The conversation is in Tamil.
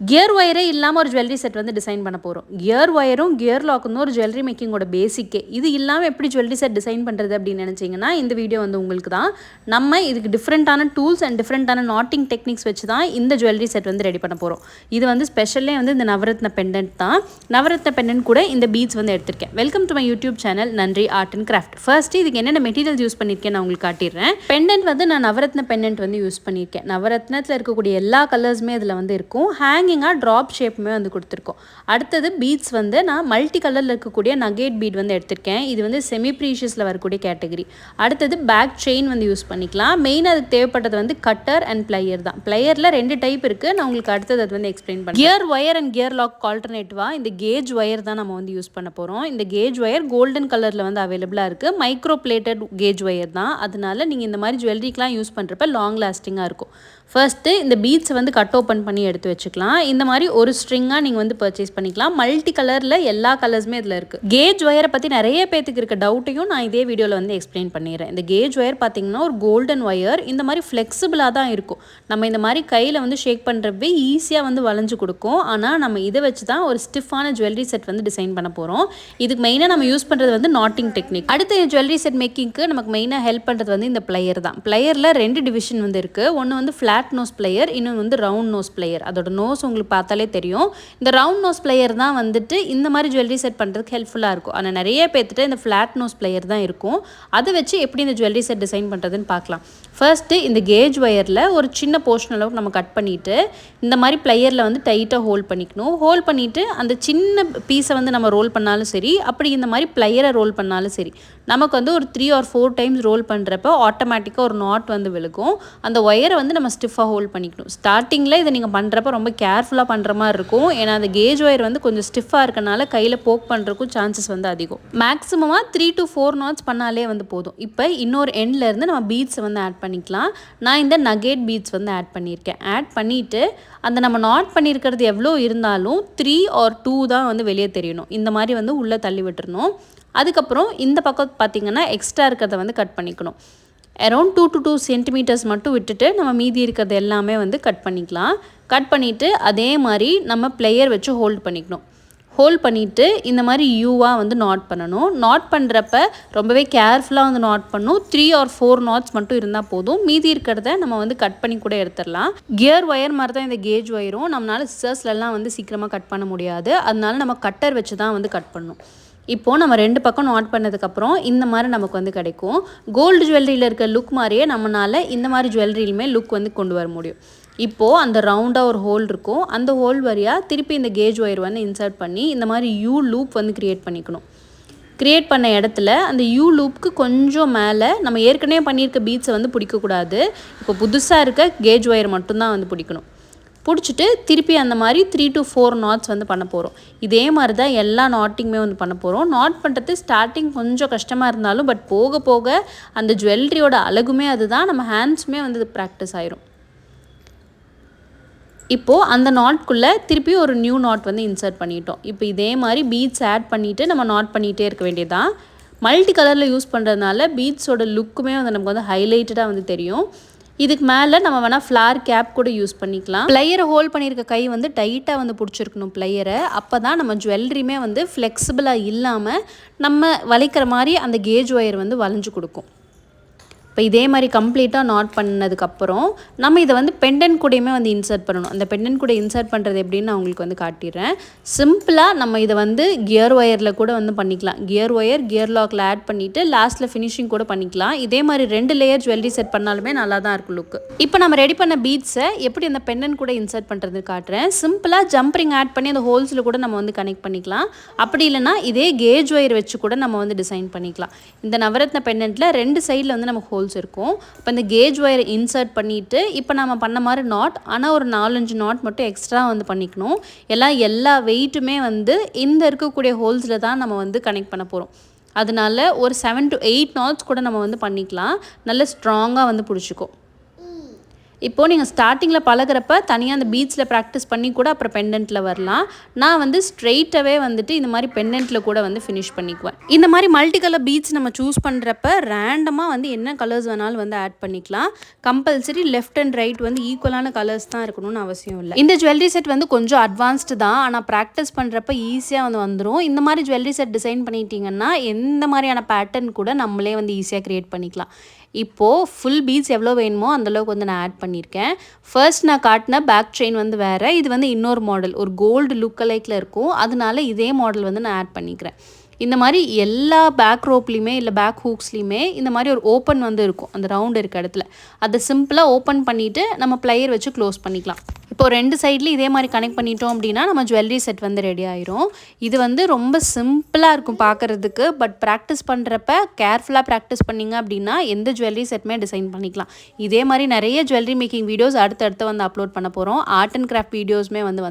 கியர் ஒயரே இல்லாமல் ஒரு ஜுவல்லரி செட் வந்து டிசைன் பண்ண போகிறோம். கியர் ஒயரும் கியர் லாக்கும் ஒரு ஜுவல்லரி மேக்கிங்கோட பேசிக்கே. இது இல்லாமல் எப்படி ஜுவல்லரி செட் டிசைன் பண்ணுறது அப்படின்னு நினச்சிங்கன்னா இந்த வீடியோ வந்து உங்களுக்கு தான். நம்ம இதுக்கு டிஃப்ரெண்ட்டான டூல்ஸ் அண்ட் டிஃப்ரெண்ட்டான நாட்டிங் டெக்னிக்ஸ் வச்சு தான் இந்த ஜுவல்லரி செட் வந்து ரெடி பண்ண போகிறோம். இது வந்து ஸ்பெஷலே வந்து இந்த நவரத்ன பெண்டன்ட் தான். நவரத்ன பெண்டன்ட் கூட இந்த பீட்ஸ் வந்து எடுத்திருக்கேன். Welcome to my YouTube channel நன்றி ஆர்ட் அண்ட் கிராஃப்ட். ஃபர்ஸ்ட் இதுக்கு என்னென்ன மெட்டீரியல்ஸ் யூஸ் பண்ணியிருக்கேன் நான் உங்களுக்கு காட்டிடுறேன். பெண்டன்ட் வந்து நான் நவரத்ன பெண்டன்ட் வந்து யூஸ் பண்ணியிருக்கேன். நவரத்னத்தில் இருக்கக்கூடிய எல்லா கலர்ஸுமே இதில் வந்து இருக்கும். ட்ராப் ஷேப்புமே வந்து கொடுத்துருக்கோம். அடுத்தது பீட்ஸ் வந்து நான் மல்டி கலரில் இருக்கக்கூடிய நகேட் பீட் வந்து எடுத்திருக்கேன். இது வந்து செமி ப்ரீஷியஸில் வரக்கூடிய கேட்டகரி. அடுத்தது பேக் செயின் வந்து யூஸ் பண்ணிக்கலாம். மெயினாக அதுக்கு தேவைப்பட்டது வந்து கட்டர் அண்ட் பிளையர் தான். பிளையரில் 2 டைப் இருக்குது. நான் உங்களுக்கு அடுத்தது அது வந்து எக்ஸ்பிளைன் பண்ணுறேன். Gear wire and gear lock ஆல்டர்னேட்டிவாக இந்த கேஜ் ஒயர் தான் நம்ம வந்து யூஸ் பண்ண போகிறோம். இந்த கேஜ் ஒயர் கோல்டன் கலரில் வந்து அவைலபிளாக இருக்குது. மைக்ரோ பிளேட்டட் கேஜ் ஒயர் தான். அதனால நீங்கள் இந்த மாதிரி ஜுவல்லரிக்கெலாம் யூஸ் பண்ணுறப்ப லாங் லாஸ்டிங்காக இருக்கும். ஃபர்ஸ்ட்டு இந்த பீட்ஸை வந்து கட் ஓப்பன் பண்ணி எடுத்து வச்சுக்கலாம். இந்த மாதிரி ஒரு ஸ்ட்ரிங்காக நீங்கள் வந்து பர்ச்சேஸ் பண்ணிக்கலாம். மல்டி கலரில் எல்லா கலர்ஸுமே இதில் இருக்குது. கேஜ் ஒயரை பற்றி நிறைய பேத்துக்கு இருக்க டவுட்டையும் நான் இதே வீடியோவில் வந்து எக்ஸ்பிளைன் பண்ணிடுறேன். இந்த கேஜ் ஒயர் பார்த்தீங்கன்னா ஒரு கோல்டன் ஒயர். இந்த மாதிரி ஃப்ளெக்சிபிளாக தான் இருக்கும். நம்ம இந்த மாதிரி கையில் வந்து ஷேக் பண்ணுறப்பே ஈஸியாக வந்து வளைஞ்சு கொடுக்கும். ஆனால் நம்ம இதை வச்சு தான் ஒரு ஸ்டிஃபான ஜுவல்லரி செட் வந்து டிசைன் பண்ண போகிறோம். இதுக்கு மெயினாக நம்ம யூஸ் பண்ணுறது வந்து நாட்டிங் டெக்னிக். அடுத்த ஜுவல்லரி செட் மேக்கிங்க்கு நமக்கு மெயினாக ஹெல்ப் பண்ணுறது வந்து இந்த பிளையர் தான். பிளையரில் 2 டிவிஷன் வந்து இருக்குது. ஒன்று வந்து ஃப்ளாட் நோஸ் பிளேயர், இன்னொன்று வந்து ரவுண்ட் நோஸ் பிளேயர். அதோட நோஸ் உங்களுக்கு பார்த்தாலே தெரியும். இந்த ரவுண்ட் நோஸ் பிளேயர் தான் வந்துட்டு இந்த மாதிரி ஜுவல்லரி செட் பண்ணுறதுக்கு ஹெல்ப்ஃபுல்லாக இருக்கும். ஆனால் நிறைய பேர்த்துட்டு இந்த ஃப்ளாட் நோஸ் பிளேயர் தான் இருக்கும். அதை வச்சு எப்படி இந்த ஜுவல்லரி செட் டிசைன் பண்ணுறதுன்னு பார்க்கலாம். ஃபர்ஸ்ட்டு இந்த கேஜ் ஒயரில் ஒரு சின்ன போர்ஷன் அளவுக்கு நம்ம கட் பண்ணிவிட்டு இந்த மாதிரி பிளேயரில் வந்து டைட்டாக ஹோல்ட் பண்ணிக்கணும். ஹோல்ட் பண்ணிவிட்டு அந்த சின்ன பீஸை வந்து நம்ம ரோல் பண்ணாலும் சரி, அப்படி இந்த மாதிரி பிளேயரை ரோல் பண்ணாலும் சரி, நமக்கு வந்து ஒரு 3 or 4 டைம்ஸ் ரோல் பண்ணுறப்போ ஆட்டோமேட்டிக்காக ஒரு நாட் வந்து விழுக்கும். அந்த ஒயரை வந்து நம்ம ஸ்டிஃபாக ஹோல்ட் பண்ணிக்கணும். ஸ்டார்டிங்கில் இதை நீங்கள் பண்ணுறப்ப ரொம்ப கேர்ஃபுல்லாக பண்ணுற மாதிரி இருக்கும். ஏன்னா அந்த கேஜ் ஒயர் வந்து கொஞ்சம் ஸ்டிஃபாக இருக்கனால கையில் போக் பண்ணுறதுக்கும் சான்சஸ் வந்து அதிகம். மேக்ஸிமமாக 3 to 4 நாட்ஸ் பண்ணாலே வந்து போதும். இப்போ இன்னொரு எண்ட்லேருந்து நம்ம பீட்ஸை வந்து ஆட் பண்ணிக்கலாம். நான் இந்த நகேட் பீட்ஸ் வந்து ஆட் பண்ணியிருக்கேன். ஆட் பண்ணிவிட்டு அந்த நம்ம நாட் பண்ணியிருக்கிறது எவ்வளோ இருந்தாலும் 3 or 2 தான் வந்து வெளியே தெரியணும். இந்த மாதிரி வந்து உள்ளே தள்ளி விட்டுறணும். அதுக்கப்புறம் இந்த பக்கம் பார்த்திங்கன்னா எக்ஸ்ட்ரா இருக்கிறத வந்து கட் பண்ணிக்கணும். அரௌண்ட் 2 to 2 சென்டிமீட்டர்ஸ் மட்டும் விட்டுட்டு நம்ம மீதி இருக்கிறது எல்லாமே வந்து கட் பண்ணிக்கலாம். கட் பண்ணிவிட்டு அதே மாதிரி நம்ம பிளேயர் வச்சு ஹோல்ட் பண்ணிக்கணும். ஹோல்ட் பண்ணிவிட்டு இந்த மாதிரி யூவாக வந்து நாட் பண்ணணும். நாட் பண்ணுறப்ப ரொம்பவே கேர்ஃபுல்லாக வந்து நாட் பண்ணணும். 3 or 4 நாட்ஸ் மட்டும் இருந்தால் போதும். மீதி இருக்கிறத நம்ம வந்து கட் பண்ணி கூட எடுத்துடலாம். கியர் ஒயர் மாதிரி தான் இந்த கேஜ் ஒயரும். நம்மளால் சிசர்ஸ்லாம் வந்து சீக்கிரமாக கட் பண்ண முடியாது. அதனால நம்ம கட்டர் வச்சு தான் வந்து கட் பண்ணணும். இப்போது நம்ம 2 பக்கம் நாட் பண்ணதுக்கப்புறம் இந்த மாதிரி நமக்கு வந்து கிடைக்கும். கோல்டு ஜுவல்லரியில் இருக்க லுக் மாதிரியே நம்மளால் இந்த மாதிரி ஜுவல்லரியிலுமே லுக் வந்து கொண்டு வர முடியும். இப்போது அந்த ரவுண்டாக ஒரு ஹோல் இருக்கும். அந்த ஹோல் வழியாக திருப்பி இந்த கேஜ் ஒயர் வந்து இன்சர்ட் பண்ணி இந்த மாதிரி யூ லூப் வந்து க்ரியேட் பண்ணிக்கணும். க்ரியேட் பண்ண இடத்துல அந்த யூ லூப்புக்கு கொஞ்சம் மேலே நம்ம ஏற்கனவே பண்ணியிருக்க பீட்ஸை வந்து பிடிக்கக்கூடாது. இப்போ புதுசாக இருக்க கேஜ் ஒயர் மட்டும்தான் வந்து பிடிக்கணும். பிடிச்சிட்டு திருப்பி அந்த மாதிரி 3 to 4 நாட்ஸ் வந்து பண்ண போகிறோம். இதே மாதிரி தான் எல்லா நாட்டிங்குமே வந்து பண்ண போகிறோம். நாட் பண்ணுறது ஸ்டார்டிங் கொஞ்சம் கஷ்டமாக இருந்தாலும் பட் போக போக அந்த ஜுவல்லரியோட அழகுமே அதுதான். நம்ம ஹேண்ட்ஸுமே வந்து ப்ராக்டிஸ் ஆயிரும். இப்போது அந்த நாட்குள்ளே திருப்பி ஒரு நியூ நாட் வந்து இன்சர்ட் பண்ணிட்டோம். இப்போ இதே மாதிரி பீட்ஸ் ஆட் பண்ணிவிட்டு நம்ம நாட் பண்ணிகிட்டே இருக்க வேண்டியதுதான். மல்டி கலரில் யூஸ் பண்ணுறதுனால பீட்ஸோட லுக்குமே வந்து நமக்கு வந்து ஹைலைட்டடாக வந்து தெரியும். இதுக்கு மேலே நம்ம வேணால் ஃப்ளார் கேப் கூட யூஸ் பண்ணிக்கலாம். பிளேயரை ஹோல்ட் பண்ணியிருக்க கை வந்து டைட்டாக வந்து பிடிச்சிருக்கணும் பிளேயரை. அப்போ தான் நம்ம ஜுவல்லரியுமே வந்து ஃப்ளெக்சிபிளாக இல்லாமல் நம்ம வளைக்கிற மாதிரி அந்த கேஜ் ஒயர் வந்து வளைஞ்சு கொடுக்கும். இப்போ இதே மாதிரி கம்ப்ளீட்டாக நாட் பண்ணதுக்கப்புறம் நம்ம இதை வந்து பெண்டன்ட் கூடயுமே வந்து இன்சர்ட் பண்ணணும். அந்த பெண்டன்ட் கூட இன்சர்ட் பண்ணுறது எப்படின்னு நான் உங்களுக்கு வந்து காட்டிடுறேன். சிம்பிளாக நம்ம இதை வந்து கியர் ஒயரில் கூட வந்து பண்ணிக்கலாம். கியர் ஒயர் கியர் லாக்கில் ஆட் பண்ணிவிட்டு லாஸ்ட்டில் ஃபினிஷிங் கூட பண்ணிக்கலாம். இதே மாதிரி 2 லேயர் ஜுவல்லரி செட் பண்ணாலுமே நல்லா தான் இருக்கும் லுக்கு. இப்போ நம்ம ரெடி பண்ண பீட்ஸை எப்படி அந்த பெண்டன்ட் கூட இன்சர்ட் பண்ணுறது காட்டுறேன். சிம்பிளாக ஜம்பரிங் ஆட் பண்ணி அந்த ஹோல்ஸில் கூட நம்ம வந்து கனெக்ட் பண்ணிக்கலாம். அப்படி இல்லைனா இதே கேஜ் ஒயர் வச்சு கூட நம்ம வந்து டிசைன் பண்ணிக்கலாம். இந்த நவரத்ன பெண்டன்ட்டில் 2 சைடில் வந்து நம்ம ஹோல்ஸ் இருக்கும். இப்போ இந்த கேஜ் ஒயரை இன்சர்ட் பண்ணிவிட்டு இப்போ நம்ம பண்ண மாதிரி நாட், ஆனால் ஒரு 4-5 நாட் மட்டும் எக்ஸ்ட்ரா வந்து பண்ணிக்கணும். எல்லா வெயிட்டுமே வந்து இந்த இருக்கக்கூடிய ஹோல்ஸில் தான் நம்ம வந்து கனெக்ட் பண்ண போகிறோம். அதனால ஒரு 7 to 8 நாட்ஸ் கூட நம்ம வந்து பண்ணிக்கலாம். நல்ல ஸ்ட்ராங்காக வந்து பிடிச்சிக்கும். இப்போது நீங்கள் ஸ்டார்டிங்கில் பழகிறப்ப தனியாக அந்த பீட்ஸில் ப்ராக்டிஸ் பண்ணி கூட அப்புறம் பெண்டன்ட்டில் வரலாம். நான் வந்து ஸ்ட்ரெயிட்டாகவே வந்துட்டு இந்த மாதிரி பெண்டன்ட்டில் கூட வந்து ஃபினிஷ் பண்ணிக்குவேன். இந்த மாதிரி மல்டி கலர் பீட்ஸ் நம்ம சூஸ் பண்ணுறப்ப ரேண்டமாக வந்து என்ன கலர்ஸ் வேணாலும் வந்து ஆட் பண்ணிக்கலாம். கம்பல்சரி லெஃப்ட் அண்ட் ரைட் வந்து ஈக்குவலான கலர்ஸ் தான் இருக்கணும்னு அவசியம் இல்லை. இந்த ஜுவல்லரி செட் வந்து கொஞ்சம் அட்வான்ஸ்டு தான், ஆனால் ப்ராக்டிஸ் பண்ணுறப்ப ஈஸியாக வந்து வந்துடும். இந்த மாதிரி ஜுவல்லரி செட் டிசைன் பண்ணிட்டீங்கன்னா எந்த மாதிரியான பேட்டர்ன் கூட நம்மளே வந்து ஈஸியாக க்ரியேட் பண்ணிக்கலாம். இப்போது ஃபுல் பீட்ஸ் எவ்வளோ வேணுமோ அந்தளவுக்கு வந்து நான் ஆட் பண்ணியிருக்கேன். ஃபர்ஸ்ட் நான் காட்டின பேக் செயின் வந்து வேறு, இது வந்து இன்னொரு மாடல், ஒரு கோல்டு லுக் லைக்கில் இருக்கும். அதனால இதே மாடல் வந்து நான் ஆட் பண்ணிக்கிறேன். இந்த மாதிரி எல்லா பேக் ரோப்லேயுமே இல்லை பேக் ஹூக்ஸ்லேயுமே இந்த மாதிரி ஒரு ஓப்பன் வந்து இருக்கும் அந்த ரவுண்ட் இருக்க இடத்துல. அதை சிம்பிளாக ஓப்பன் பண்ணிவிட்டு நம்ம ப்ளையர் வச்சு க்ளோஸ் பண்ணிக்கலாம். இப்போது 2 சைட்லேயும் இதே மாதிரி கனெக்ட் பண்ணிட்டோம் அப்படின்னா நம்ம ஜுவல்லரி செட் வந்து ரெடி ஆயிரும். இது வந்து ரொம்ப சிம்பிளாக இருக்கும் பார்க்குறதுக்கு. பட் ப்ராக்டிஸ் பண்ணுறப்ப கேர்ஃபுல்லாக ப்ராக்டிஸ் பண்ணிங்க அப்படின்னா எந்த ஜுவல்லரி செட்டுமே டிசைன் பண்ணிக்கலாம். இதே மாதிரி நிறைய ஜுவல்லரி மேக்கிங் வீடியோஸ் அடுத்தடுத்து வந்து அப்லோட் பண்ண போகிறோம். ஆர்ட் அண்ட் கிராஃப்ட் வீடியோஸுமே வந்து